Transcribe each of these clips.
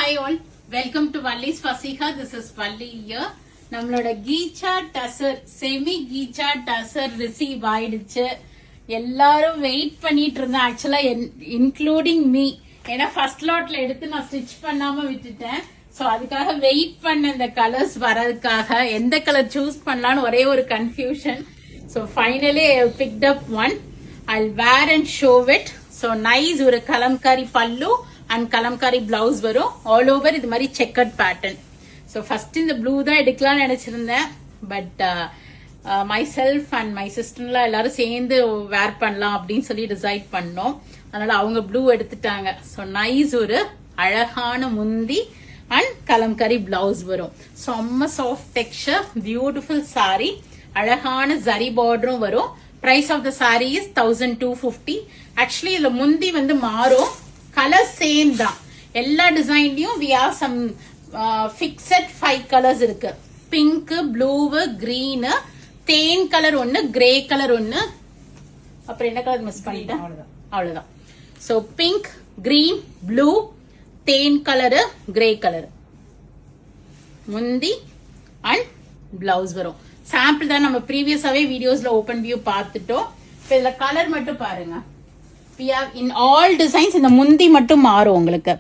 Hi all, welcome to Valli's Fasiha. This is Valli here. நம்மளோட கீச்சா tussar semi கீச்சா tussar receive ஆயிடுச்சு. எல்லாரும் wait பண்ணிட்டு இருந்தேன், ஆக்சுவலா இன்க்ளூடிங் மீ. ஏன்னா ஃபர்ஸ்ட் லாட்ல எடுத்து நான் ஸ்டிச் பண்ணாம விட்டுட்டேன். சோ அதுக்காக வெயிட் பண்ண இந்த கலர்ஸ் வரதுக்காக எந்த கலர் சூஸ் பண்ணலாம்னு ஒரே ஒரு confusion. So finally I picked up one. I'll wear and show it. So nice ஒரு கலம்காரி பல்லு அண்ட் கலம்காரி பிளவுஸ் வரும். ஆல் ஓவர் இது மாதிரி செக்கர்ட் பேட்டர்ன். ஸோ ஃபர்ஸ்ட் இந்த ப்ளூ தான் எடுக்கலாம்னு நினைச்சிருந்தேன். But my self and my சிஸ்டர்லாம் எல்லாரும் சேர்ந்து வேர் பண்ணலாம் அப்படின்னு சொல்லி டிசைட் பண்ணோம். அதனால அவங்க ப்ளூ எடுத்துட்டாங்க. ஸோ நைஸ் ஒரு அழகான முந்தி அண்ட் கலம்காரி பிளவுஸ் வரும். செம்ம சாஃப்ட் டெக்ஸ்சர், பியூட்டிஃபுல் சாரி, அழகான ஜரி பார்டரும் வரும். Price of the sari is 1250. Actually இதுல முந்தி வந்து மாறும், கலர் சேம் தான். எல்லா டிசைன்லயும் we have some fixed 5 colours இருக்கு. பிங்க், ப்ளூ, கிரீன், தேன் கலர் ஒன்னு, கிரே கலர் ஒன்னு, அப்புறம் என்ன கலர் மிஸ் பண்ணிட்டேன், அவ்வளவுதான். சோ பிங்க், கிரீன், ப்ளூ, தேன் கலரு, கிரே கலர் முந்தி அண்ட் பிளவுஸ் வரும். சாம்பிள் தான், நம்ம ப்ரீவியஸாவே வீடியோஸ்ல ஓபன் வியூ பார்த்துட்டோம். இப்ப இதுல கலர் மட்டும் பாருங்க. இன் ஆல் டிசைன்ஸ் இந்த முந்தி மட்டும் மாறும் உங்களுக்கு.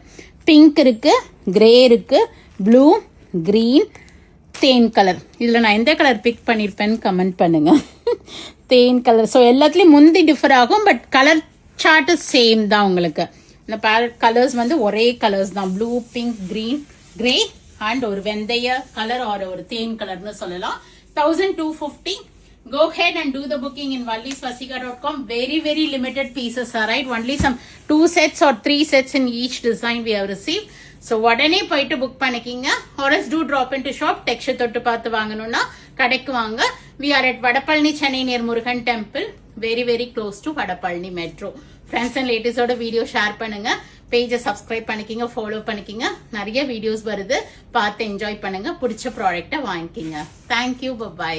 பிங்க் இருக்கு, கிரே இருக்கு, ப்ளூ, கிரீன், தேன் கலர். இதுல நான் எந்த கலர் பிக் பண்ணிருப்பேன்னு கமெண்ட் பண்ணுங்க. தேன் கலர். ஸோ எல்லாத்துலயும் முந்தி டிஃபர் ஆகும், பட் கலர் சார்ட் சேம் தான் உங்களுக்கு. இந்த கலர்ஸ் வந்து ஒரே கலர்ஸ் தான். Blue, pink, green, grey and ஒரு வெந்தய கலர் ஆர் ஒரு தேன் கலர்னு சொல்லலாம். 1250. Go ahead and do the booking in vallisfasiha.com. Very limited pieces are right. Only some 2 sets or 3 sets in each design we have received. So உடனே போயிட்டு book பண்ணிக்கிங்க. or else do drop into shop. Texture தொட்டு பார்த்து வாங்கணும்னா கடைக்கு வாங்க. We are at Vadapalani, Chennai near Murugan temple. very close to Vadapalani metro. Friends and ரிலேட்டிவ்ஸோட video share பண்ணுங்க. பேஜை சப்ஸ்கிரைப் பண்ணிக்கிங்க, ஃபாலோ பண்ணிக்கிங்க. நிறைய வீடியோஸ் வருது, பார்த்து என்ஜாய் பண்ணுங்க. பிடிச்ச ப்ராடக்ட்டை வாங்கிக்கிங்க. Thank you, by.